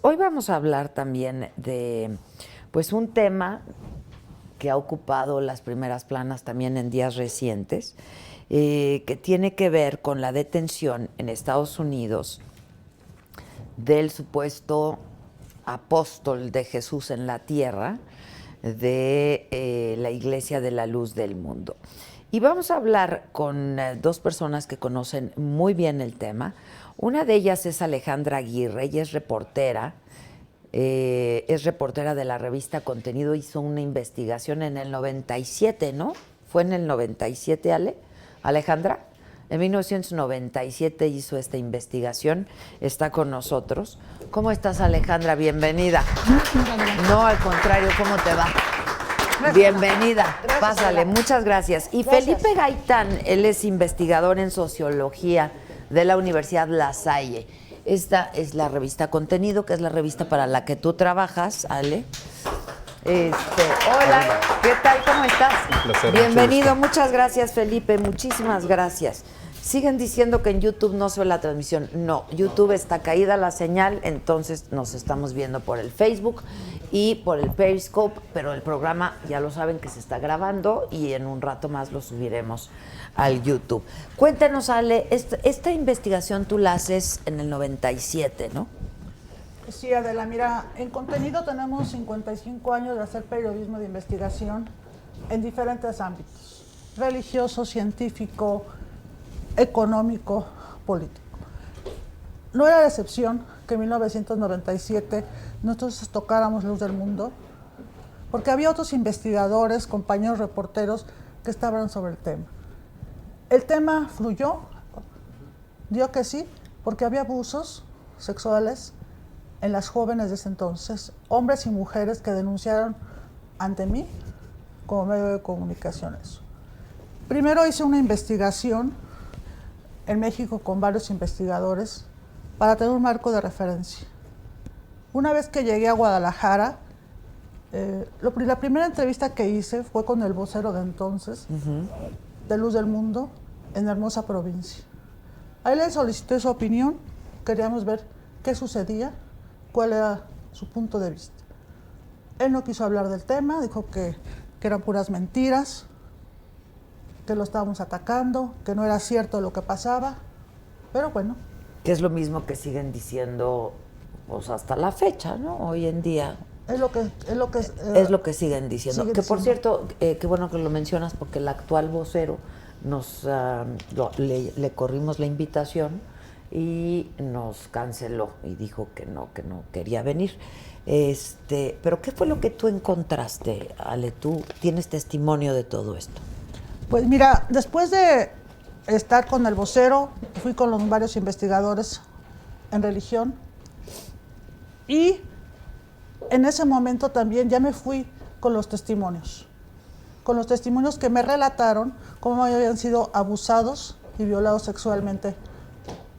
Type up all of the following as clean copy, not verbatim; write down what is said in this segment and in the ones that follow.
hoy vamos a hablar también de pues un tema que ha ocupado las primeras planas también en días recientes, que tiene que ver con la detención en Estados Unidos del supuesto apóstol de Jesús en la tierra de la Iglesia de la Luz del Mundo. Y vamos a hablar con dos personas que conocen muy bien el tema. Una de ellas es Alejandra Aguirre, ella es reportera de la revista Contenido, hizo una investigación en el 97, ¿no? ¿Fue en el 97, Alejandra? En 1997 hizo esta investigación, está con nosotros. ¿Cómo estás, Alejandra? Bienvenida. No, al contrario, ¿cómo te va? Gracias. Bienvenida, gracias, pásale, muchas gracias. Y gracias. Felipe Gaitán, él es investigador en sociología de la Universidad La Salle. Esta es la revista Contenido, que es la revista para la que tú trabajas, Ale. Hola, ¿qué tal? ¿Cómo estás? Un placer. Bienvenido, muchas gracias, Felipe, muchísimas gracias. Siguen diciendo que en YouTube no se ve la transmisión. No, YouTube está caída la señal, entonces nos estamos viendo por el Facebook y por el Periscope, pero el programa ya lo saben que se está grabando y en un rato más lo subiremos al YouTube. Cuéntanos, Ale, esta investigación tú la haces en el 97, ¿no? Sí, Adela, mira, en Contenido tenemos 55 años de hacer periodismo de investigación en diferentes ámbitos: religioso, científico, económico, político. No era la excepción que en 1997 nosotros tocáramos Luz del Mundo, porque había otros investigadores, compañeros reporteros que estaban sobre el tema. El tema fluyó, dio que sí, porque había abusos sexuales en las jóvenes de ese entonces, hombres y mujeres que denunciaron ante mí como medio de comunicaciones. Primero hice una investigación en México con varios investigadores para tener un marco de referencia. Una vez que llegué a Guadalajara, la primera entrevista que hice fue con el vocero de entonces, de Luz del Mundo, en hermosa provincia. Ahí le solicité su opinión, queríamos ver qué sucedía, cuál era su punto de vista. Él no quiso hablar del tema, dijo que eran puras mentiras, que lo estábamos atacando, que no era cierto lo que pasaba, pero bueno. Que es lo mismo que siguen diciendo pues, hasta la fecha, ¿no? Hoy en día. Es lo que siguen diciendo. Por cierto, qué bueno que lo mencionas, porque el actual vocero le corrimos la invitación y nos canceló y dijo que no quería venir. Pero ¿qué fue lo que tú encontraste, Ale? Tú tienes testimonio de todo esto. Pues mira, después de estar con el vocero, fui con los varios investigadores en religión y en ese momento también ya me fui con los testimonios que me relataron cómo habían sido abusados y violados sexualmente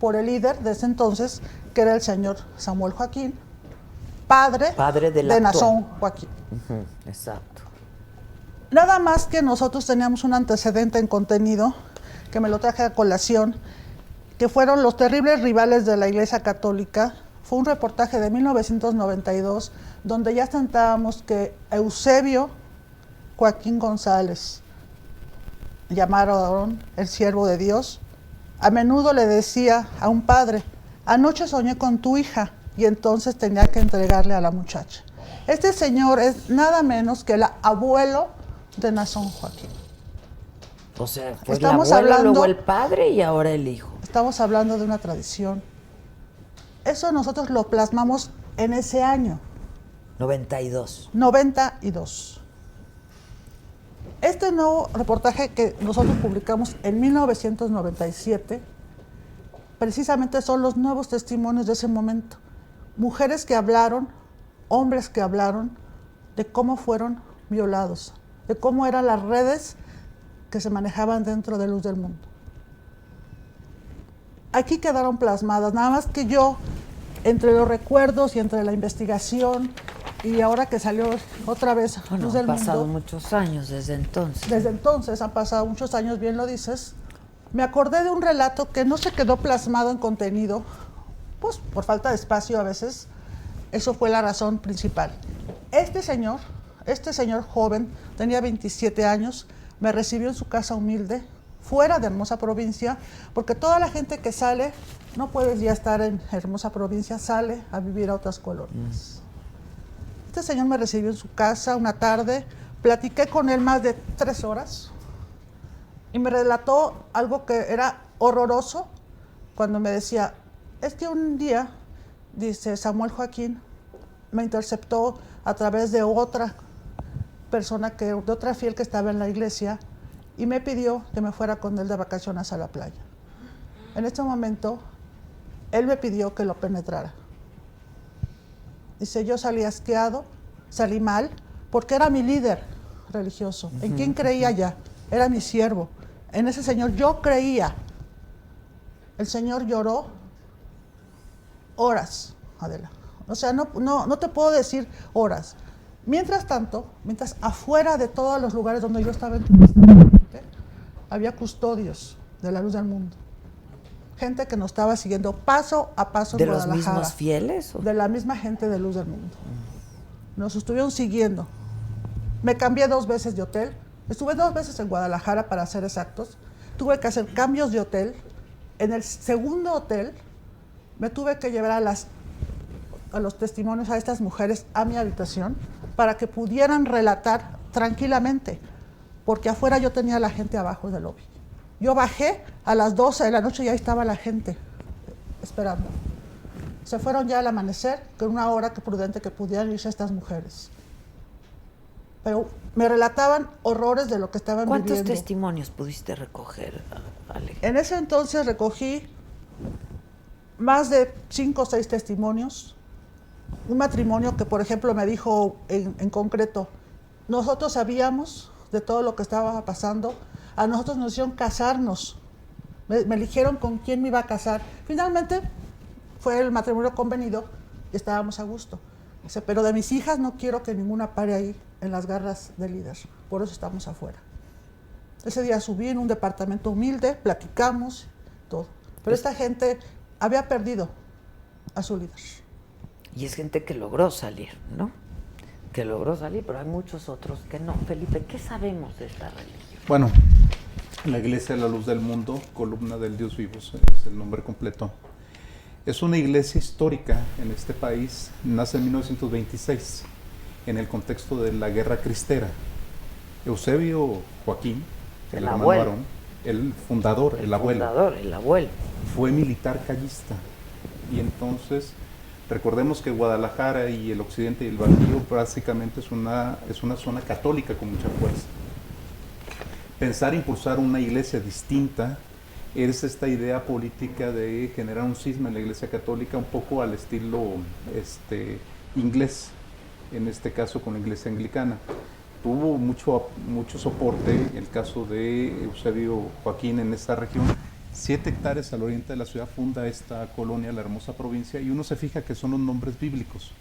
por el líder de ese entonces, que era el señor Samuel Joaquín, padre de Nazón Joaquín. Exacto. Nada más que nosotros teníamos un antecedente en Contenido, que me lo traje a colación, que fueron los terribles rivales de la Iglesia Católica. Fue un reportaje de 1992, donde ya sentábamos que Eusebio Joaquín González, llamaron el siervo de Dios, a menudo le decía a un padre: anoche soñé con tu hija, y entonces tenía que entregarle a la muchacha. Este señor es nada menos que el abuelo de Nazón Joaquín. O sea, fue el abuelo, luego el padre y ahora el hijo. Estamos hablando de una tradición. Eso nosotros lo plasmamos en ese año. 92. Este nuevo reportaje que nosotros publicamos en 1997, precisamente son los nuevos testimonios de ese momento. Mujeres que hablaron, hombres que hablaron de cómo fueron violados, de cómo eran las redes que se manejaban dentro de Luz del Mundo. Aquí quedaron plasmadas, nada más que yo, entre los recuerdos y entre la investigación, y ahora que salió otra vez Luz del Mundo. Han pasado muchos años desde entonces. Desde entonces han pasado muchos años, bien lo dices. Me acordé de un relato que no se quedó plasmado en Contenido, pues por falta de espacio a veces, Eso fue la razón principal. Este señor joven, tenía 27 años, me recibió en su casa humilde, fuera de Hermosa Provincia, porque toda la gente que sale, no puedes ya estar en Hermosa Provincia, sale a vivir a otras colonias. Este señor me recibió en su casa una tarde, platiqué con él más de 3 horas y me relató algo que era horroroso cuando me decía, es que un día, dice Samuel Joaquín, me interceptó a través de otra persona, de otra fiel que estaba en la iglesia, y me pidió que me fuera con él de vacaciones a la playa. En este momento, él me pidió que lo penetrara. Dice, yo salí asqueado, salí mal, porque era mi líder religioso. ¿En quién creía ya? Era mi siervo. En ese señor yo creía. El señor lloró horas, Adela. O sea, no te puedo decir horas. Mientras tanto, mientras afuera de todos los lugares donde yo estaba había custodios de la Luz del Mundo. Gente que nos estaba siguiendo paso a paso en Guadalajara. ¿De los mismos fieles? De la misma gente de Luz del Mundo. Nos estuvieron siguiendo. Me cambié 2 veces de hotel. Estuve 2 veces en Guadalajara, para ser exactos. Tuve que hacer cambios de hotel. En el segundo hotel me tuve que llevar a los testimonios, a estas mujeres, a mi habitación para que pudieran relatar tranquilamente, porque afuera yo tenía a la gente abajo del lobby. Yo bajé a las 12 de la noche y ahí estaba la gente esperando. Se fueron ya al amanecer, con una hora que prudente que pudieran irse estas mujeres. Pero me relataban horrores de lo que estaban viviendo. ¿Cuántos testimonios pudiste recoger, Ale? En ese entonces recogí más de 5 o 6 testimonios. Un matrimonio que, por ejemplo, me dijo en concreto, nosotros sabíamos de todo lo que estaba pasando, a nosotros nos hicieron casarnos, me eligieron con quién me iba a casar. Finalmente fue el matrimonio convenido y estábamos a gusto. Dice, pero de mis hijas no quiero que ninguna pare ahí en las garras del líder, por eso estamos afuera. Ese día subí en un departamento humilde, platicamos, todo. Pero esta gente había perdido a su líder. Y es gente que logró salir, ¿no? Que logró salir, pero hay muchos otros que no. Felipe, ¿qué sabemos de esta religión? Bueno, la Iglesia de la Luz del Mundo, Columna del Dios Vivo, es el nombre completo. Es una iglesia histórica en este país, nace en 1926, en el contexto de la Guerra Cristera. Eusebio Joaquín, el hermano varón, el fundador, el abuelo, fue militar callista. Y entonces, recordemos que Guadalajara y el occidente y el Bajío básicamente es una zona católica con mucha fuerza. Pensar impulsar una iglesia distinta es esta idea política de generar un cisma en la Iglesia Católica, un poco al estilo inglés, en este caso con la Iglesia Anglicana. Tuvo mucho soporte el caso de Eusebio Joaquín en esta región. 7 hectáreas al oriente de la ciudad funda esta colonia, la hermosa provincia, y uno se fija que son los nombres bíblicos.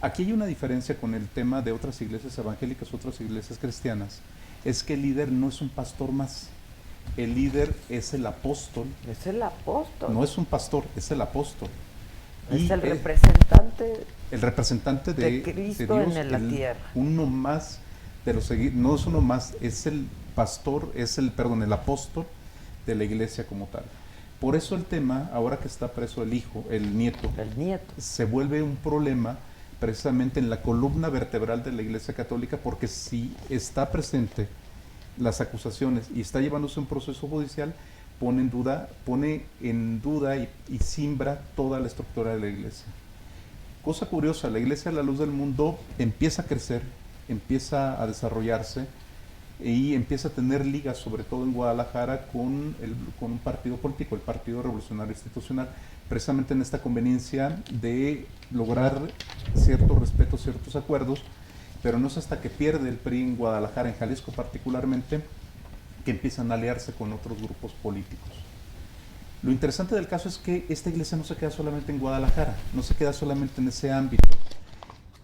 Aquí hay una diferencia con el tema de otras iglesias evangélicas, otras iglesias cristianas, es que el líder no es un pastor más. El líder es el apóstol. Es el apóstol. No es un pastor, es el apóstol. Es el representante. El representante de Cristo de Dios, en la tierra. Uno más de los seguidores, no es uno más, es el pastor, el apóstol de la iglesia como tal. Por eso el tema, ahora que está preso el hijo, el nieto, se vuelve un problema precisamente en la columna vertebral de la Iglesia Católica, porque si está presente las acusaciones y está llevándose un proceso judicial, pone en duda y simbra toda la estructura de la iglesia. Cosa curiosa, la Iglesia de la Luz del Mundo empieza a crecer, empieza a desarrollarse y empieza a tener ligas, sobre todo en Guadalajara, con un partido político, el Partido Revolucionario Institucional, precisamente en esta conveniencia de lograr cierto respeto, ciertos acuerdos, pero no es hasta que pierde el PRI en Guadalajara, en Jalisco particularmente, que empiezan a aliarse con otros grupos políticos. Lo interesante del caso es que esta iglesia no se queda solamente en Guadalajara, no se queda solamente en ese ámbito.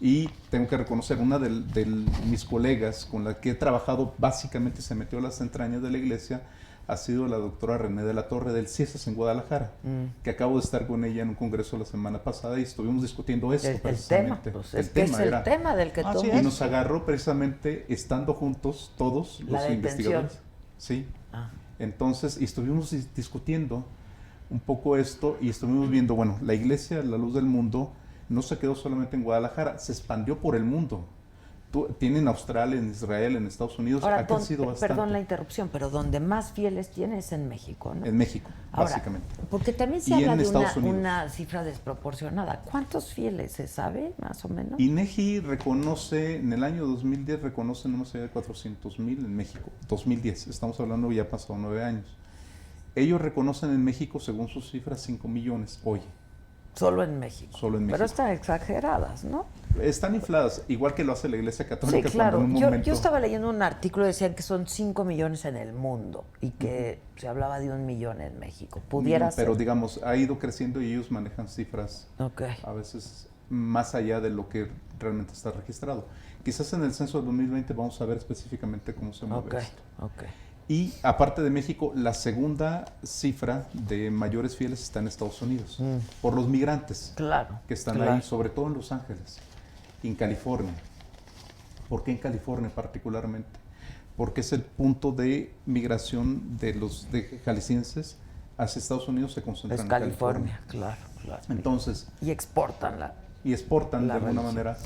Y tengo que reconocer, una de mis colegas con la que he trabajado, básicamente se metió a las entrañas de la iglesia, ha sido la doctora René de la Torre del CIESAS en Guadalajara, que acabo de estar con ella en un congreso la semana pasada y estuvimos discutiendo esto precisamente. El tema del que tú... Y nos agarró precisamente estando juntos todos los investigadores. Sí. Entonces, y estuvimos discutiendo un poco esto y estuvimos viendo, bueno, la Iglesia, la Luz del Mundo, no se quedó solamente en Guadalajara, se expandió por el mundo. Tiene en Australia, en Israel, en Estados Unidos, ahora, ha crecido bastante. Perdón la interrupción, pero donde más fieles tiene es en México, ¿no? En México, ahora, básicamente. Porque también se habla de una cifra desproporcionada. ¿Cuántos fieles se sabe, más o menos? INEGI reconoce, en el año 2010, reconoce no más allá de 400,000 en México. 2010, estamos hablando, ya pasado 9 años. Ellos reconocen en México, según sus cifras, 5 millones hoy. Solo en México. Solo en México. Pero están exageradas, ¿no? Están infladas, igual que lo hace la Iglesia Católica. Sí, claro. En un momento... yo estaba leyendo un artículo, decían que son 5 millones en el mundo y que se hablaba de 1 millón en México. ¿Pudiera ser? Pero digamos, ha ido creciendo y ellos manejan cifras a veces más allá de lo que realmente está registrado. Quizás en el censo del 2020 vamos a ver específicamente cómo se mueve esto. Y aparte de México, la segunda cifra de mayores fieles está en Estados Unidos, por los migrantes que están ahí, sobre todo en Los Ángeles, en California. ¿Por qué en California particularmente? Porque es el punto de migración de los jaliscienses hacia Estados Unidos, se concentran en California. Claro. Entonces, y exportan de alguna manera.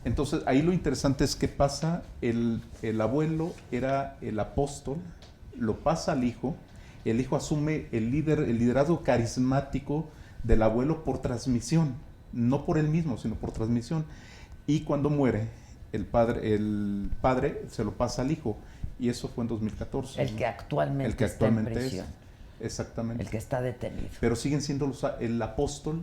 Entonces, ahí lo interesante es que pasa, el abuelo era el apóstol, lo pasa al hijo, el hijo asume el liderazgo carismático del abuelo por transmisión, no por él mismo, sino por transmisión. Y cuando muere, el padre se lo pasa al hijo, y eso fue en 2014. El que actualmente está en prisión. Exactamente. El que está detenido. Pero siguen siendo el apóstol,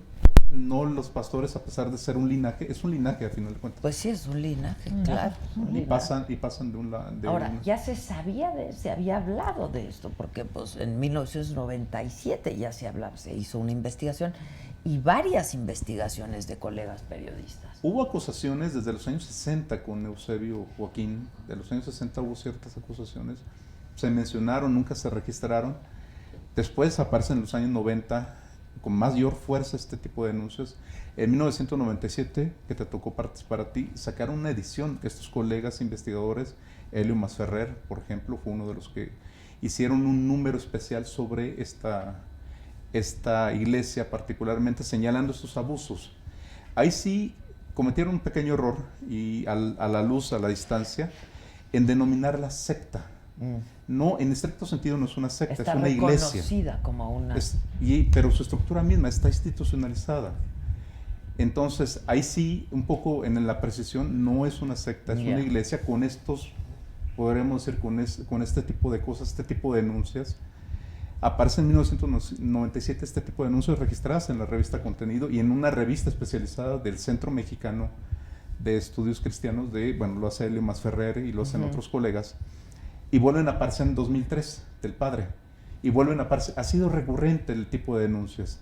no los pastores, a pesar de ser un linaje. Es un linaje, a final de cuentas. Pues sí, es un linaje, claro. Y pasan de un lado. Ahora, ya se había hablado de esto, porque pues en 1997 ya se hizo una investigación y varias investigaciones de colegas periodistas. Hubo acusaciones desde los años 60 con Eusebio Joaquín. De los años 60 hubo ciertas acusaciones. Se mencionaron, nunca se registraron. Después aparecen en los años 90 con mayor fuerza este tipo de denuncias. En 1997, que te tocó participar a ti, sacaron una edición que estos colegas investigadores, Helio Masferrer, por ejemplo, fue uno de los que hicieron un número especial sobre esta iglesia, particularmente señalando estos abusos. Ahí sí cometieron un pequeño error, y a la distancia, en denominarla secta. No, en estricto sentido no es una secta, está es una iglesia. Está reconocida como una... pero su estructura misma está institucionalizada. Entonces, ahí sí, un poco en la precisión, no es una secta, es una iglesia con estos, podríamos decir, con este tipo de cosas, este tipo de denuncias. Aparece en 1997 este tipo de denuncias registradas en la revista Contenido y en una revista especializada del Centro Mexicano de Estudios Cristianos, lo hace Helio Masferrer y lo hacen otros colegas. Y vuelven a aparecer en 2003 del padre. Y vuelven a aparecer. Ha sido recurrente el tipo de denuncias.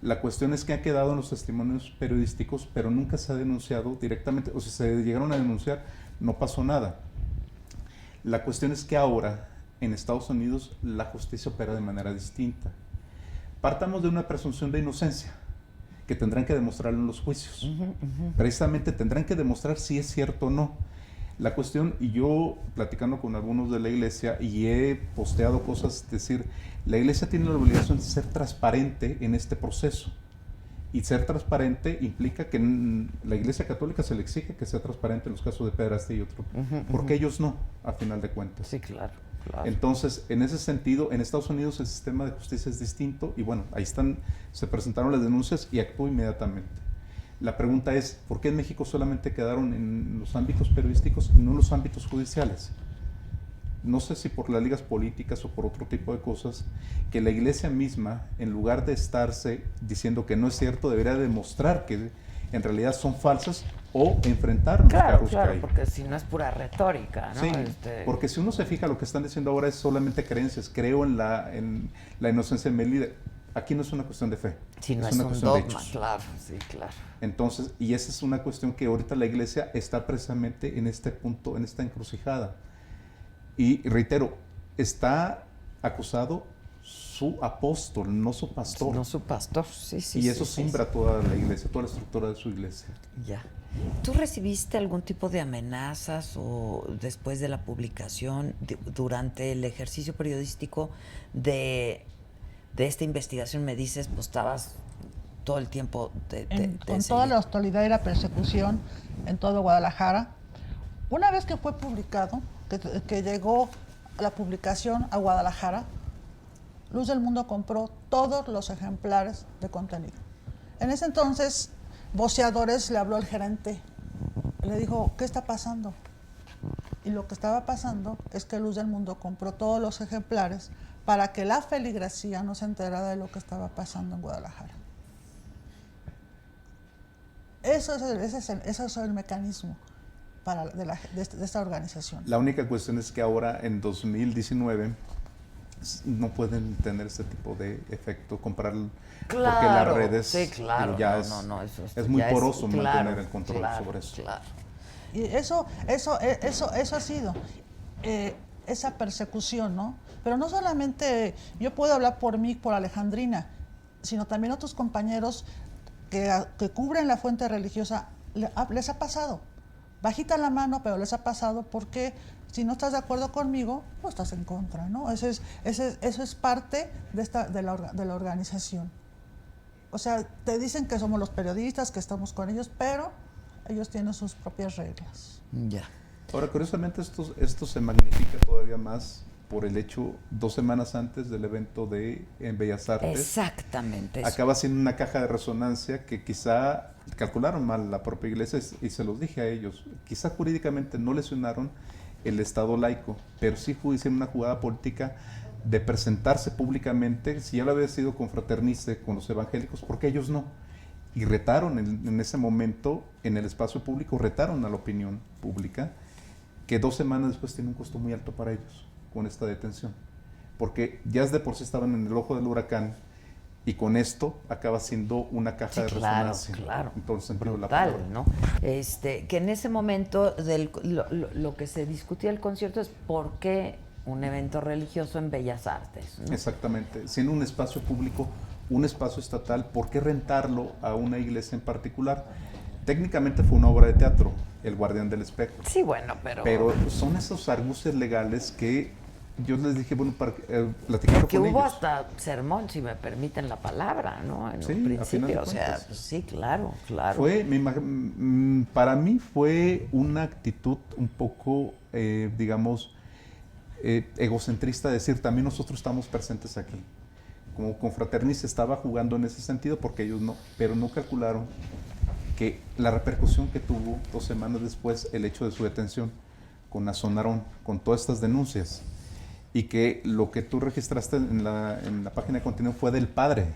La cuestión es que ha quedado en los testimonios periodísticos, pero nunca se ha denunciado directamente. O si se llegaron a denunciar, no pasó nada. La cuestión es que ahora, en Estados Unidos, la justicia opera de manera distinta. Partamos de una presunción de inocencia, que tendrán que demostrarlo en los juicios. Precisamente tendrán que demostrar si es cierto o no. La cuestión, y yo platicando con algunos de la iglesia, y he posteado cosas, es decir, la iglesia tiene la obligación de ser transparente en este proceso. Y ser transparente implica que la iglesia católica se le exige que sea transparente en los casos de pederastia y otro, porque ellos no, a final de cuentas. Sí, claro. Entonces, en ese sentido, en Estados Unidos el sistema de justicia es distinto, y bueno, ahí se presentaron las denuncias y actuó inmediatamente. La pregunta es, ¿por qué en México solamente quedaron en los ámbitos periodísticos y no en los ámbitos judiciales? No sé si por las ligas políticas o por otro tipo de cosas, que la iglesia misma, en lugar de estarse diciendo que no es cierto, debería demostrar que en realidad son falsas o enfrentar los cargos que hay. Claro, porque si no es pura retórica, ¿no? Sí, porque si uno se fija, lo que están diciendo ahora es solamente creencias. Creo en la inocencia de Melida. Aquí no es una cuestión de fe, no es una cuestión de hechos. Claro, sí, claro. Entonces, y esa es una cuestión que ahorita la iglesia está precisamente en este punto, en esta encrucijada. Y reitero, está acusado su apóstol, no su pastor. No su pastor, sí, sí. Y eso sí, simbra toda la iglesia, toda la estructura de su iglesia. Ya. ¿Tú recibiste algún tipo de amenazas o después de la publicación, durante el ejercicio periodístico de esta investigación? Me dices, pues estabas todo el tiempo con toda la hostilidad y la persecución en todo Guadalajara. Una vez que fue publicado, que llegó la publicación a Guadalajara, Luz del Mundo compró todos los ejemplares de contenido. En ese entonces, Voceadores le habló al gerente, le dijo, ¿qué está pasando? Y lo que estaba pasando es que Luz del Mundo compró todos los ejemplares para que la feligresía no se enterara de lo que estaba pasando en Guadalajara. Ese es el mecanismo de esta organización. La única cuestión es que ahora, en 2019, no pueden tener ese tipo de efecto, comprar, porque las redes, sí, claro, ya eso es muy poroso claro, mantener el control sobre eso. Claro. Y eso ha sido esa persecución, ¿no? Pero no solamente yo puedo hablar por mí, por Alejandrina, sino también otros compañeros que cubren la fuente religiosa, les ha pasado. Bajita la mano, pero les ha pasado porque si no estás de acuerdo conmigo, pues estás en contra, ¿no? Eso es parte de la organización. O sea, te dicen que somos los periodistas, que estamos con ellos, pero ellos tienen sus propias reglas. Ya. Ahora, curiosamente, esto se magnifica todavía más por el hecho, 2 semanas antes del evento en Bellas Artes. Exactamente. Acaba siendo una caja de resonancia que quizá calcularon mal la propia iglesia, y se los dije a ellos. Quizá jurídicamente no lesionaron el Estado laico, pero sí hicieron una jugada política de presentarse públicamente, si ya lo había sido confraternista con los evangélicos, porque ellos no. Y retaron en ese momento, en el espacio público, retaron a la opinión pública, que 2 semanas después tiene un costo muy alto para ellos con esta detención, porque ya de por sí estaban en el ojo del huracán, y con esto acaba siendo una caja de resonancia. Claro. Entonces, brutal, ¿no? Que en ese momento lo que se discutía el concierto es por qué un evento religioso en Bellas Artes, ¿no? Exactamente. Siendo un espacio público, un espacio estatal, ¿por qué rentarlo a una iglesia en particular? Técnicamente fue una obra de teatro, El Guardián del Espectro. Sí, bueno, pero son esos argucias legales que yo les dije, bueno, para platicar que con hubo ellos. hasta sermón, si me permiten la palabra, ¿no? En Sí, un a final de principio, o sea, cuentas. sí, claro. Fue, para mí fue una actitud un poco, digamos, egocentrista, decir, también nosotros estamos presentes aquí. Como confraternista estaba jugando en ese sentido, porque ellos no, pero no calcularon que la repercusión que tuvo 2 semanas después el hecho de su detención con Azonarón, con todas estas denuncias, y que lo que tú registraste en la página de contenido fue del padre,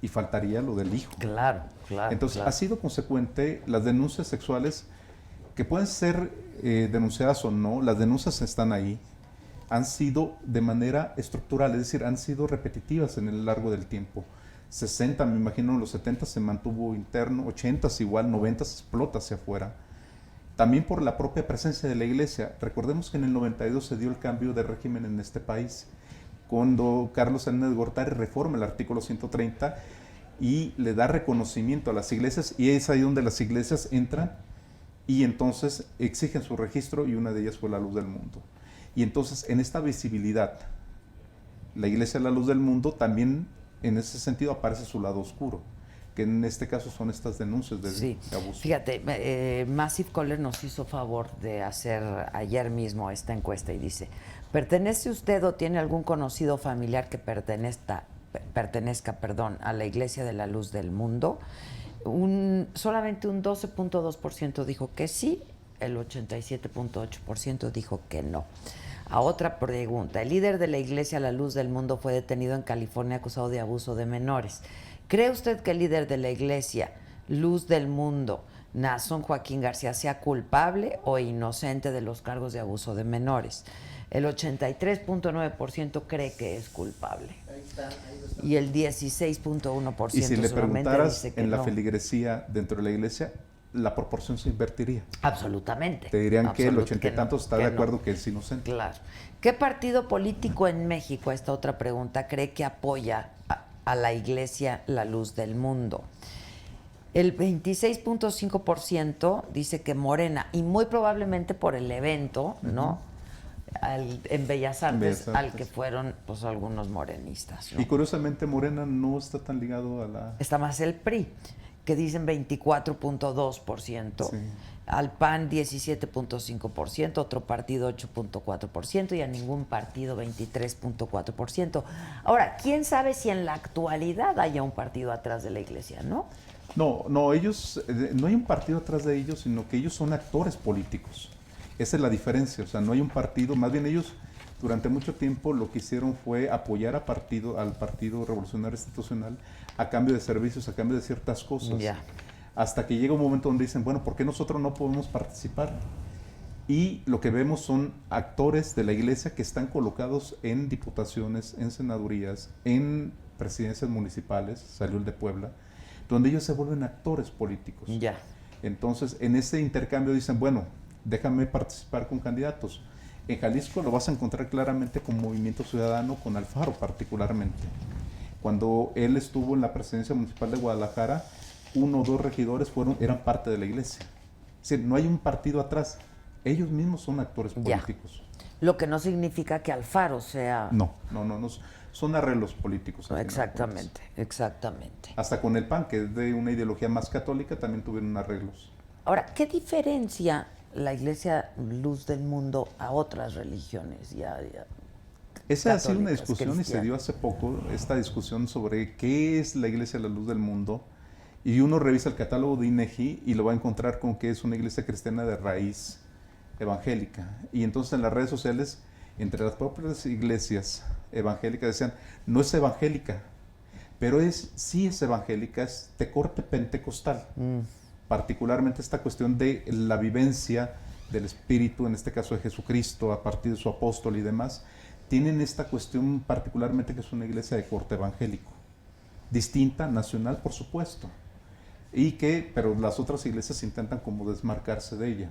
y faltaría lo del hijo. Claro. Entonces, ha sido consecuente. Las denuncias sexuales, que pueden ser denunciadas o no, las denuncias están ahí, han sido de manera estructural, es decir, han sido repetitivas en el largo del tiempo. 60, me imagino, en los 70 se mantuvo interno, 80 igual, 90 explota hacia afuera. También por la propia presencia de la iglesia. Recordemos que en el 92 se dio el cambio de régimen en este país, cuando Carlos Salinas de Gortari reforma el artículo 130 y le da reconocimiento a las iglesias, y es ahí donde las iglesias entran y entonces exigen su registro, y una de ellas fue la Luz del Mundo. Y entonces, en esta visibilidad, la iglesia La Luz del Mundo también, en ese sentido, aparece su lado oscuro, que en este caso son estas denuncias de abuso. Fíjate, Massive Caller nos hizo favor de hacer ayer mismo esta encuesta y dice, ¿pertenece usted o tiene algún conocido familiar que pertenezca, a la Iglesia de la Luz del Mundo? Solamente un 12.2% dijo que sí, el 87.8% dijo que no. A otra pregunta, el líder de la Iglesia La Luz del Mundo fue detenido en California acusado de abuso de menores. ¿Cree usted que el líder de la Iglesia Luz del Mundo, Naasón Joaquín García, sea culpable o inocente de los cargos de abuso de menores? El 83.9% cree que es culpable. Y el 16.1% y si le preguntaras dice que en la no. feligresía dentro de la iglesia, la proporción se invertiría. Absolutamente. Te dirían que el 80 y que tantos está que de acuerdo que es inocente. Claro. ¿Qué partido político en México, esta otra pregunta, cree que apoya a la Iglesia La Luz del Mundo? El 26.5% dice que Morena, y muy probablemente por el evento, ¿no? En Bellas Artes, al que fueron pues algunos morenistas, ¿no? Y curiosamente Morena no está tan ligado a la... Está más el PRI, que dicen 24.2%, Sí. al PAN 17.5%, otro partido 8.4% y a ningún partido 23.4%. Ahora, ¿quién sabe si en la actualidad haya un partido atrás de la Iglesia, no? No, ellos, no hay un partido atrás de ellos, sino que ellos son actores políticos. Esa es la diferencia, o sea, no hay un partido, más bien ellos durante mucho tiempo lo que hicieron fue apoyar al Partido Revolucionario Institucional a cambio de servicios, a cambio de ciertas cosas. Ya. Hasta que llega un momento donde dicen, bueno, ¿por qué nosotros no podemos participar? Y lo que vemos son actores de la Iglesia que están colocados en diputaciones, en senadurías, en presidencias municipales, salió el de Puebla, donde ellos se vuelven actores políticos. Ya. Entonces, en ese intercambio dicen, bueno, déjame participar con candidatos. En Jalisco lo vas a encontrar claramente con Movimiento Ciudadano, con Alfaro particularmente. Cuando él estuvo en la presidencia municipal de Guadalajara, 1 o 2 regidores eran parte de la Iglesia. Es decir, no hay un partido atrás. Ellos mismos son actores políticos. Lo que no significa que Alfaro sea... No, son arreglos políticos. Exactamente, exactamente. Hasta con el PAN, que es de una ideología más católica, también tuvieron arreglos. Ahora, ¿qué diferencia la Iglesia Luz del Mundo a otras religiones? Esa ha sido una católicas, discusión y se dio hace poco, esta discusión sobre qué es la Iglesia La Luz del Mundo. Y uno revisa el catálogo de INEGI y lo va a encontrar con que es una iglesia cristiana de raíz evangélica. Y entonces en las redes sociales, entre las propias iglesias evangélicas decían, no es evangélica, pero sí es evangélica, es de corte pentecostal. Particularmente esta cuestión de la vivencia del Espíritu, en este caso de Jesucristo, a partir de su apóstol y demás, tienen esta cuestión particularmente que es una iglesia de corte evangélico. Distinta, nacional, por supuesto. Pero las otras iglesias intentan como desmarcarse de ella.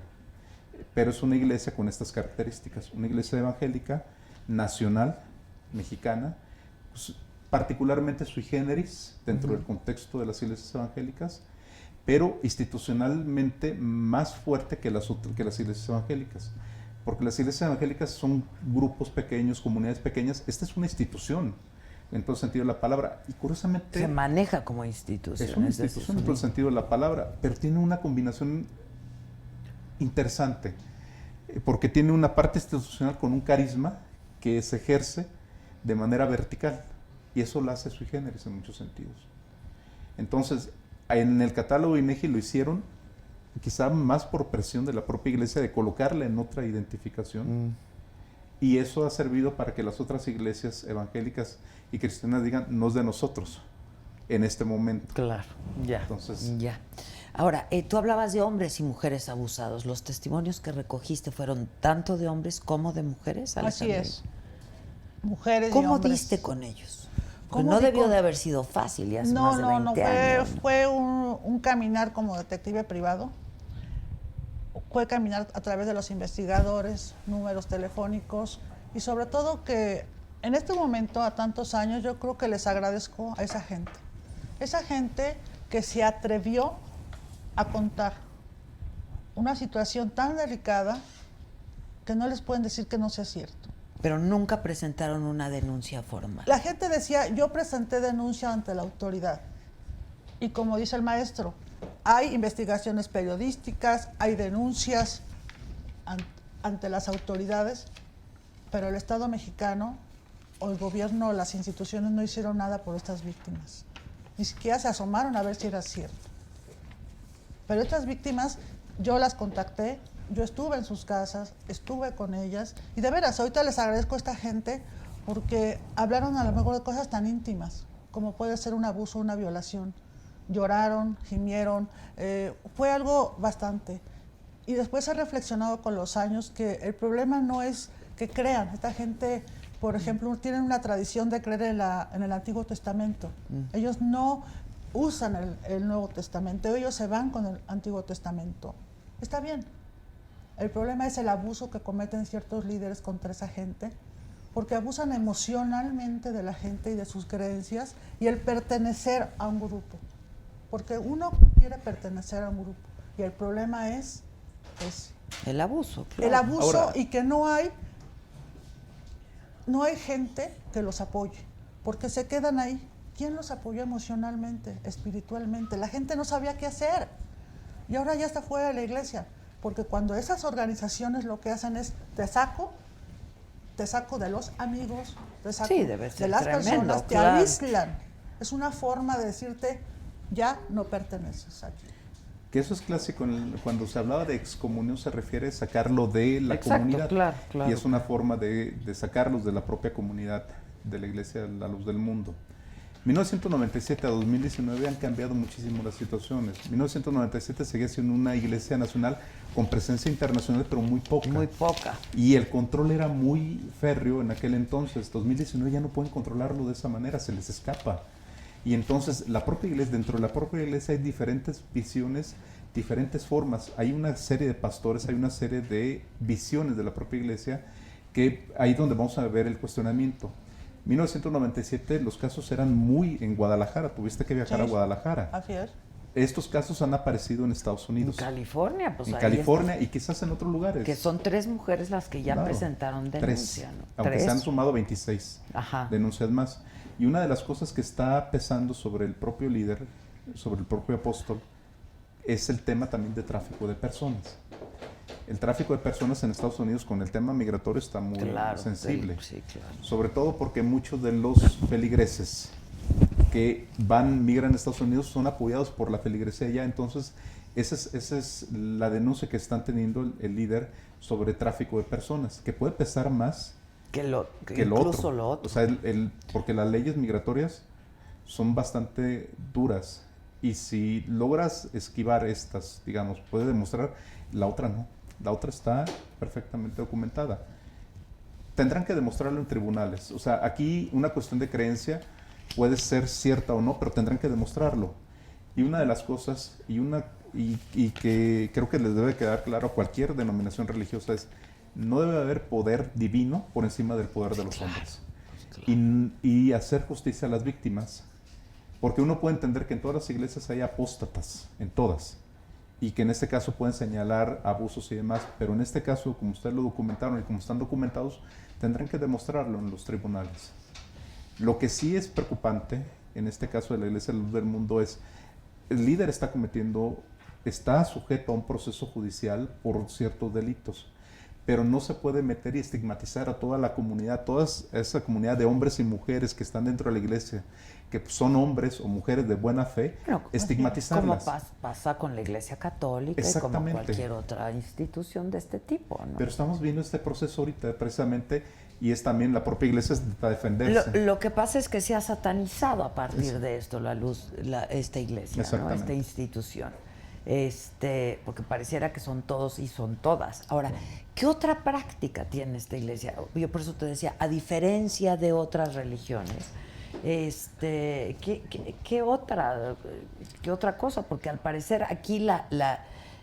Pero es una iglesia con estas características, una iglesia evangélica, nacional, mexicana, pues, particularmente sui generis dentro del contexto de las iglesias evangélicas, pero institucionalmente más fuerte que las iglesias evangélicas. Porque las iglesias evangélicas son grupos pequeños, comunidades pequeñas. Esta es una institución, en todo sentido de la palabra. Y curiosamente... Se maneja como institución. Es una institución en todo el sentido de la palabra, pero tiene una combinación interesante, porque tiene una parte institucional con un carisma que se ejerce de manera vertical, y eso la hace sui generis en muchos sentidos. Entonces, en el catálogo de INEGI lo hicieron quizá más por presión de la propia iglesia de colocarla en otra identificación, y eso ha servido para que las otras iglesias evangélicas y cristianas digan, no es de nosotros en este momento. Claro, ya. Entonces, ya. Ahora, tú hablabas de hombres y mujeres abusados. ¿Los testimonios que recogiste fueron tanto de hombres como de mujeres, Alejandra? Así es. Mujeres y ¿Cómo hombres. diste con ellos? Pues ¿Cómo no di debió con- de haber sido fácil, ya hace más de 20 años. Fue un caminar como detective privado. Fue caminar a través de los investigadores, números telefónicos y sobre todo que en este momento, a tantos años, yo creo que les agradezco a esa gente. Esa gente que se atrevió a contar una situación tan delicada que no les pueden decir que no sea cierto. Pero nunca presentaron una denuncia formal. La gente decía, yo presenté denuncia ante la autoridad. Y como dice el maestro, hay investigaciones periodísticas, hay denuncias ante las autoridades, pero el Estado mexicano o el gobierno o las instituciones no hicieron nada por estas víctimas. Ni siquiera se asomaron a ver si era cierto. Pero estas víctimas, yo las contacté, yo estuve en sus casas, estuve con ellas, y de veras, ahorita les agradezco a esta gente porque hablaron a lo mejor de cosas tan íntimas, como puede ser un abuso, una violación. Lloraron, gimieron, fue algo bastante. Y después he reflexionado con los años que el problema no es que crean. Esta gente, por ejemplo, tienen una tradición de creer en el Antiguo Testamento. Ellos no usan el Nuevo Testamento, ellos se van con el Antiguo Testamento. Está bien. El problema es el abuso que cometen ciertos líderes contra esa gente, porque abusan emocionalmente de la gente y de sus creencias y el pertenecer a un grupo. Porque uno quiere pertenecer a un grupo y el problema es el abuso. Claro. El abuso. Ahora, y que no hay gente que los apoye, porque se quedan ahí. ¿Quién los apoyó emocionalmente, espiritualmente? La gente no sabía qué hacer y ahora ya está fuera de la iglesia, porque cuando esas organizaciones lo que hacen es te saco de los amigos, te saco Sí, debe ser de las tremendo, personas, te claro. aíslan. Es una forma de decirte, ya no perteneces aquí. Que eso es clásico, cuando se hablaba de excomunión se refiere a sacarlo de la Exacto, comunidad. claro. Y es una forma de sacarlos de la propia comunidad de la iglesia a la luz del mundo. 1997 a 2019 han cambiado muchísimo las situaciones. 1997 seguía siendo una iglesia nacional con presencia internacional, pero muy poca. Muy poca. Y el control era muy férreo en aquel entonces. 2019 ya no pueden controlarlo de esa manera, se les escapa. Y entonces la propia iglesia, dentro de la propia iglesia hay diferentes visiones, diferentes formas. Hay una serie de pastores, hay una serie de visiones de la propia iglesia, que ahí donde vamos a ver el cuestionamiento. 1997 los casos eran muy en Guadalajara, tuviste que viajar a Guadalajara. Así es. Estos casos han aparecido en Estados Unidos. En California, pues en ahí California está. y quizás en otros lugares. Que son 3 mujeres las que ya Claro, presentaron denuncia, 3, ¿no? aunque 3. se han sumado 26 denuncias más. Y una de las cosas que está pesando sobre el propio líder, sobre el propio apóstol, es el tema también de tráfico de personas. El tráfico de personas en Estados Unidos con el tema migratorio está muy sensible. Sí, claro. Sobre todo porque muchos de los feligreses que migran a Estados Unidos son apoyados por la feligresía allá. Entonces, esa es la denuncia que están teniendo el líder sobre tráfico de personas, que puede pesar más que lo otro. Lo otro. O sea, porque las leyes migratorias son bastante duras y si logras esquivar estas, digamos, puede demostrar, la otra no. La otra está perfectamente documentada. Tendrán que demostrarlo en tribunales. O sea, aquí una cuestión de creencia puede ser cierta o no, pero tendrán que demostrarlo. Y una de las cosas, y que creo que les debe quedar claro a cualquier denominación religiosa es, no debe haber poder divino por encima del poder de los hombres. Y hacer justicia a las víctimas. Porque uno puede entender que en todas las iglesias hay apóstatas, en todas. Y que en este caso pueden señalar abusos y demás, pero en este caso, como ustedes lo documentaron y como están documentados, tendrán que demostrarlo en los tribunales. Lo que sí es preocupante, en este caso de la Iglesia de la Luz del Mundo, es el líder está sujeto a un proceso judicial por ciertos delitos, pero no se puede meter y estigmatizar a toda la comunidad, toda esa comunidad de hombres y mujeres que están dentro de la iglesia, que son hombres o mujeres de buena fe, estigmatizarlas. Como pasa con la Iglesia Católica y como cualquier otra institución de este tipo, ¿no? Pero estamos viendo este proceso ahorita precisamente, y es también la propia iglesia para defenderse. Lo que pasa es que se ha satanizado a partir de esto esta iglesia, ¿no? Esta institución. Porque pareciera que son todos y son todas. Ahora, ¿qué otra práctica tiene esta iglesia? Yo por eso te decía, a diferencia de otras religiones, ¿qué otra cosa? Porque al parecer aquí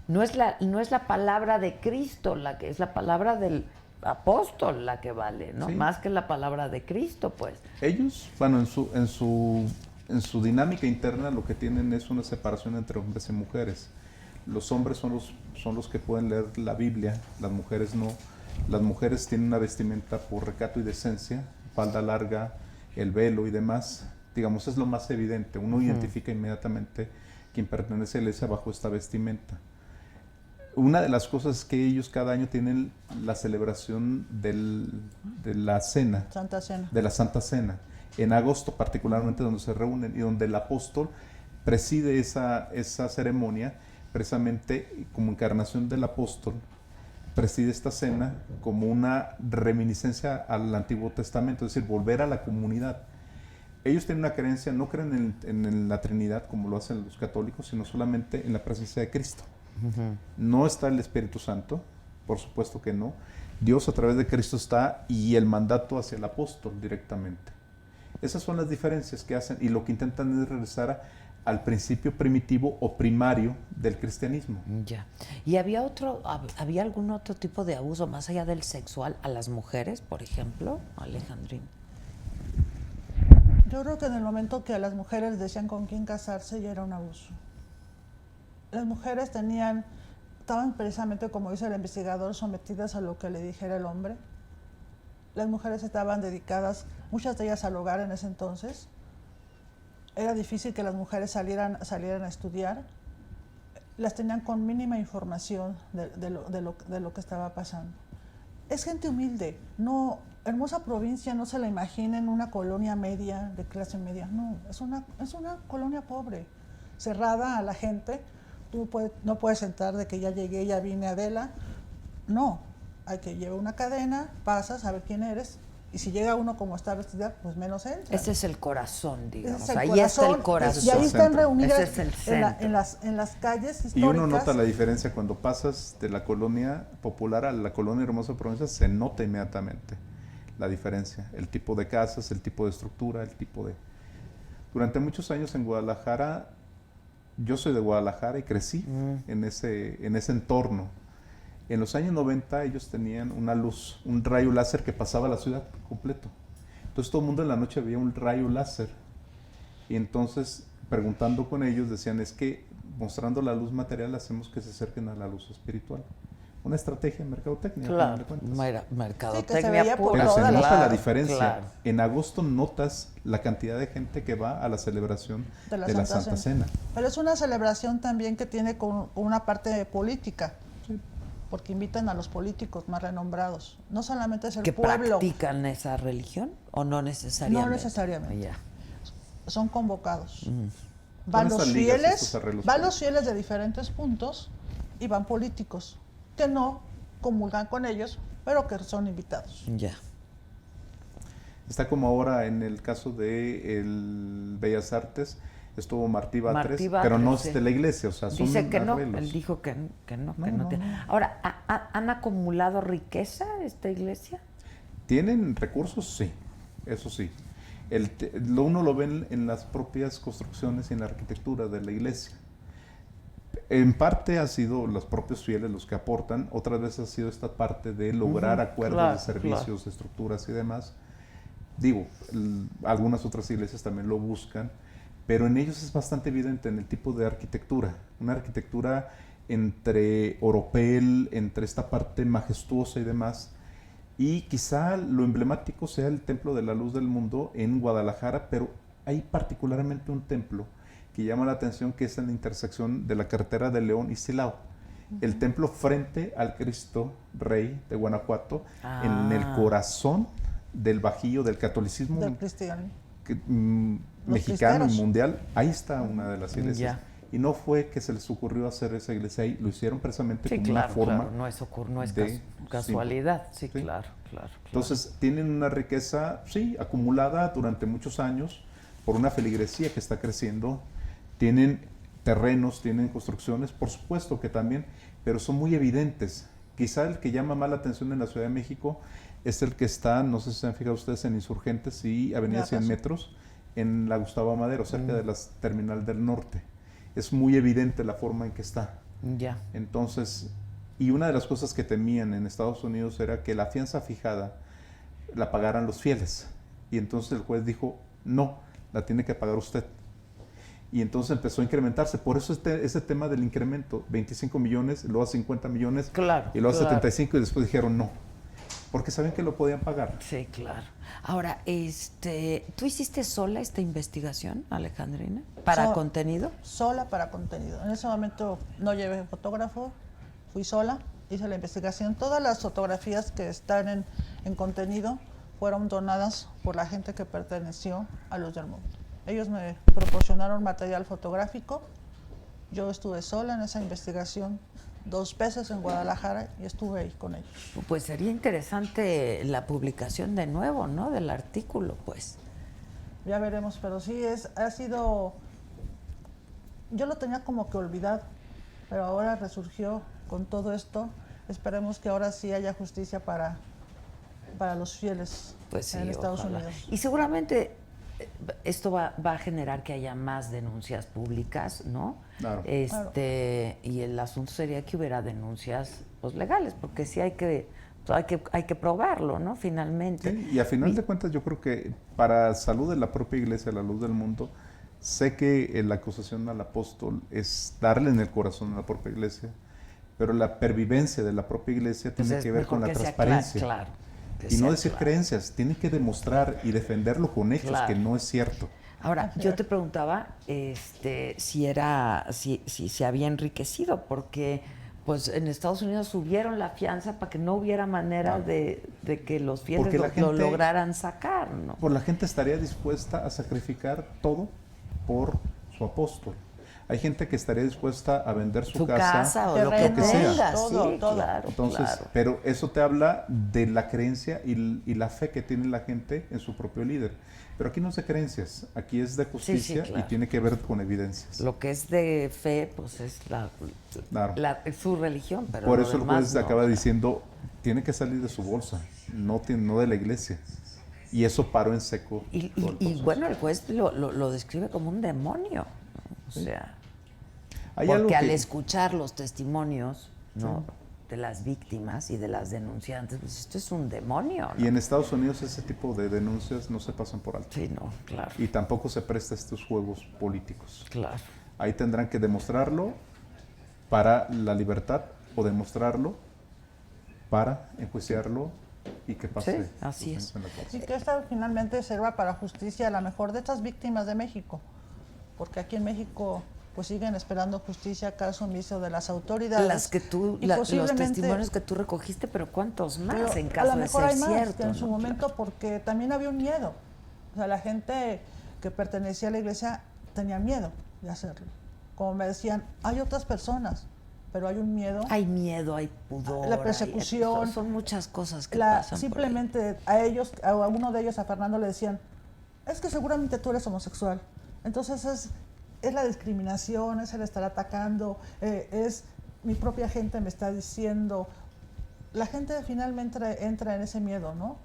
no es la palabra de Cristo la que es la palabra del apóstol la que vale, ¿no? Sí. Más que la palabra de Cristo, pues. Ellos, bueno, en su dinámica interna lo que tienen es una separación entre hombres y mujeres. Los hombres son los que pueden leer la Biblia, las mujeres no. Las mujeres tienen una vestimenta por recato y decencia, falda larga, el velo y demás. Digamos, es lo más evidente. Uno identifica inmediatamente quien pertenece a la iglesia bajo esta vestimenta. Una de las cosas es que ellos cada año tienen la celebración de la cena, Santa Cena. de la Santa Cena. En agosto particularmente, donde se reúnen y donde el apóstol preside esa ceremonia, precisamente como encarnación del apóstol, preside esta cena como una reminiscencia al Antiguo Testamento, es decir, volver a la comunidad. Ellos tienen una creencia, no creen en la Trinidad como lo hacen los católicos, sino solamente en la presencia de Cristo. No está el Espíritu Santo, por supuesto que no. Dios a través de Cristo está y el mandato hacia el apóstol directamente. Esas son las diferencias que hacen y lo que intentan es regresar al principio primitivo o primario del cristianismo. Ya. ¿Y había algún otro tipo de abuso más allá del sexual a las mujeres, por ejemplo, Alejandrina? Yo creo que en el momento que a las mujeres decían con quién casarse ya era un abuso. Las mujeres estaban precisamente, como dice el investigador, sometidas a lo que le dijera el hombre. Las mujeres estaban dedicadas, muchas de ellas al hogar en ese entonces. Era difícil que las mujeres salieran a estudiar. Las tenían con mínima información de lo que estaba pasando. Es gente humilde. No, hermosa provincia, no se la imaginen una colonia media, de clase media. No, es una colonia pobre, cerrada a la gente. Tú no puedes entrar de que ya llegué, ya vine, Adela. No, hay que llevar una cadena, pasas a ver quién eres. Y si llega uno como está vestida, pues menos entra. Ese es el corazón, digamos. Es el ahí corazón, está el corazón. Y ahí están reunidas Ese es el en las calles históricas. Y uno nota la diferencia cuando pasas de la colonia popular a la colonia Hermosa Provincia, se nota inmediatamente la diferencia. El tipo de casas, el tipo de estructura, el tipo de... Durante muchos años en Guadalajara, yo soy de Guadalajara y crecí en ese entorno. En los años 90 ellos tenían una luz, un rayo láser que pasaba la ciudad completo. Entonces todo el mundo en la noche veía un rayo láser. Y entonces, preguntando con ellos, decían, es que mostrando la luz material hacemos que se acerquen a la luz espiritual. Una estrategia de mercadotecnia. Claro, mercadotecnia sí, pura. Pero se nota claro, la diferencia. Claro. En agosto notas la cantidad de gente que va a la celebración de la Santa Cena. Pero es una celebración también que tiene con una parte política. Sí. Porque invitan a los políticos más renombrados. No solamente es el ¿Que pueblo. practican esa religión o no necesariamente? No necesariamente. Ya. Son convocados. Son Van estas los ligas, fieles, estos arreglos van los políticos. fieles de diferentes puntos y van políticos que no comulgan con ellos, pero que son invitados. Ya. Está como ahora en el caso de el Bellas Artes, estuvo Martí Batres, pero no es de la iglesia, o sea, son dice que no, arreglos. él dijo que no No. tiene. Ahora, ¿han acumulado riqueza esta iglesia? ¿Tienen recursos? Sí, eso sí. Uno lo ve en las propias construcciones y en la arquitectura de la iglesia. En parte ha sido los propios fieles los que aportan, otras veces ha sido esta parte de lograr acuerdos de servicios, de estructuras y demás. Digo, algunas otras iglesias también lo buscan, pero en ellos es bastante evidente en el tipo de arquitectura. Una arquitectura entre oropel, entre esta parte majestuosa y demás. Y quizá lo emblemático sea el Templo de la Luz del Mundo en Guadalajara, pero hay particularmente un templo que llama la atención, que es en la intersección de la carretera de León y Silao. El templo frente al Cristo Rey de Guanajuato, en el corazón del Bajío del catolicismo Del cristiano. mexicano y mundial. Ahí está una de las iglesias. Ya. Y no fue que se les ocurrió hacer esa iglesia ahí, lo hicieron precisamente Sí, como claro, una forma. claro. No es de casualidad. Sí, sí. claro. Entonces tienen una riqueza, sí, acumulada durante muchos años por una feligresía que está creciendo. Tienen terrenos, tienen construcciones, por supuesto que también, pero son muy evidentes. Quizá el que llama más la atención en la Ciudad de México es el que está, no sé si se han fijado ustedes, en Insurgentes y Avenida 100 Metros, en la Gustavo Madero, cerca de la Terminal del Norte. Es muy evidente la forma en que está. Ya. Entonces, y una de las cosas que temían en Estados Unidos era que la fianza fijada la pagaran los fieles. Y entonces el juez dijo, no, la tiene que pagar usted. Y entonces empezó a incrementarse. Por eso ese tema del incremento, 25 millones, luego a 50 millones, y luego a 75, y después dijeron no. Porque sabían que lo podían pagar. Sí, claro. Ahora, ¿tú hiciste sola esta investigación, Alejandrina? ¿Para contenido? Sola para contenido. En ese momento no llevé fotógrafo, fui sola, hice la investigación. Todas las fotografías que están en contenido fueron donadas por la gente que perteneció a Luz del Mundo. Ellos me proporcionaron material fotográfico. Yo estuve sola en esa investigación 2 veces en Guadalajara y estuve ahí con ellos. Pues sería interesante la publicación de nuevo, ¿no? Del artículo, pues. Ya veremos, pero sí ha sido... Yo lo tenía como que olvidado, pero ahora resurgió con todo esto. Esperemos que ahora sí haya justicia para los fieles Pues sí, en Estados ojalá. Unidos. Y seguramente esto va a generar que haya más denuncias públicas, ¿no? Claro. Y el asunto sería que hubiera denuncias pues, legales, porque sí hay que probarlo, ¿no? Finalmente. Sí, y a final de cuentas yo creo que para salud de la propia iglesia, la luz del mundo, sé que la acusación al apóstol es darle en el corazón a la propia iglesia, pero la pervivencia de la propia iglesia tiene que ver con la transparencia. Claro. Y no decir creencias, tiene que demostrar y defenderlo con hechos, que no es cierto. Ahora, yo te preguntaba si se había enriquecido, porque pues en Estados Unidos subieron la fianza para que no hubiera manera de que los fieles lo lograran sacar, ¿no? Por la gente estaría dispuesta a sacrificar todo por su apóstol. Hay gente que estaría dispuesta a vender su casa o lo que sea. Todo. Claro, entonces, claro. pero eso te habla de la creencia y la fe que tiene la gente en su propio líder. Pero aquí no es de creencias, aquí es de justicia y tiene que ver con evidencias. Lo que es de fe, pues es su religión. Pero por eso el juez no. acaba diciendo, tiene que salir de su bolsa, no de la iglesia. Y eso paró en seco. Y bueno, el juez lo describe como un demonio. O sea, porque al escuchar los testimonios, ¿no? de las víctimas y de las denunciantes, pues esto es un demonio, ¿no? Y en Estados Unidos ese tipo de denuncias no se pasan por alto. Sí, no, claro. Y tampoco se presta a estos juegos políticos. Claro. Ahí tendrán que demostrarlo para la libertad o demostrarlo para enjuiciarlo y que pase. Sí, así es. Y que esta finalmente sirva para justicia a la mejor de estas víctimas de México, porque aquí en México pues siguen esperando justicia, caso omiso de las autoridades. Los testimonios que tú recogiste, pero ¿cuántos más en caso de ser cierto? A lo mejor hay más que en su momento, porque también había un miedo. O sea, la gente que pertenecía a la iglesia tenía miedo de hacerlo. Como me decían, hay otras personas, pero hay un miedo. Hay miedo, hay pudor. La persecución. Son muchas cosas que pasan. Simplemente a uno de ellos, a Fernando, le decían, es que seguramente tú eres homosexual. Entonces es la discriminación, es el estar atacando, es mi propia gente me está diciendo. La gente finalmente entra en ese miedo, ¿no?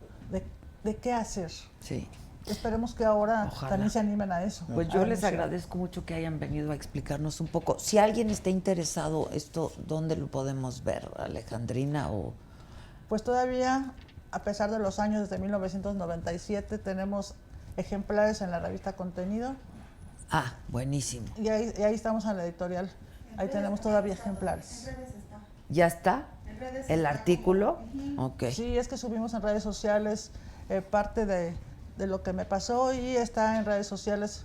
De qué hacer. Sí. Esperemos que ahora también se animen a eso. Pues yo les agradezco mucho que hayan venido a explicarnos un poco. Si alguien está interesado, ¿dónde lo podemos ver, Alejandrina? Pues todavía, a pesar de los años, desde 1997, tenemos ejemplares en la revista Contenido. Ah, buenísimo. Y ahí estamos en la editorial. Ahí tenemos todavía ejemplares. ¿Ya está? ¿El artículo? Okay. Sí, es que subimos en redes sociales parte de lo que me pasó y está en redes sociales.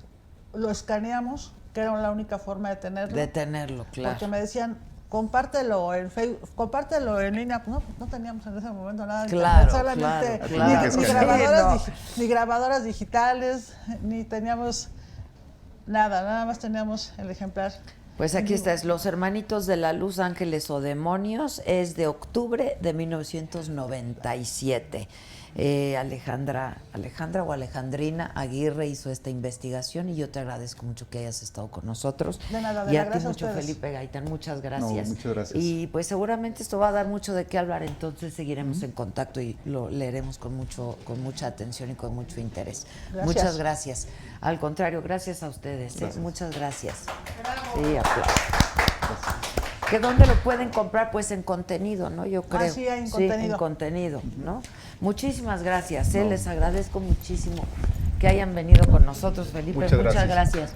Lo escaneamos, que era la única forma de tenerlo. De tenerlo, claro. Porque me decían, compártelo en Facebook, compártelo en línea. Pues no teníamos en ese momento nada de internet, solamente ni grabadoras digitales, ni teníamos nada más teníamos el ejemplar. Pues aquí está, es Los Hermanitos de la Luz, Ángeles o Demonios, es de octubre de 1997. Alejandra o Alejandrina Aguirre hizo esta investigación y yo te agradezco mucho que hayas estado con nosotros. De nada, y a ti mucho, ustedes. Felipe Gaitán, muchas gracias. No, muchas gracias. Y pues seguramente esto va a dar mucho de qué hablar, entonces seguiremos en contacto y lo leeremos con mucha atención y con mucho interés. Gracias. Muchas gracias. Al contrario, gracias a ustedes. Muchas gracias. Bravo. Sí, aplausos. ¿Que dónde lo pueden comprar? Pues en Contenido, ¿no? Yo creo. Sí, en Contenido. En Contenido, ¿no? Muchísimas gracias, les agradezco muchísimo que hayan venido con nosotros, Felipe. Muchas gracias.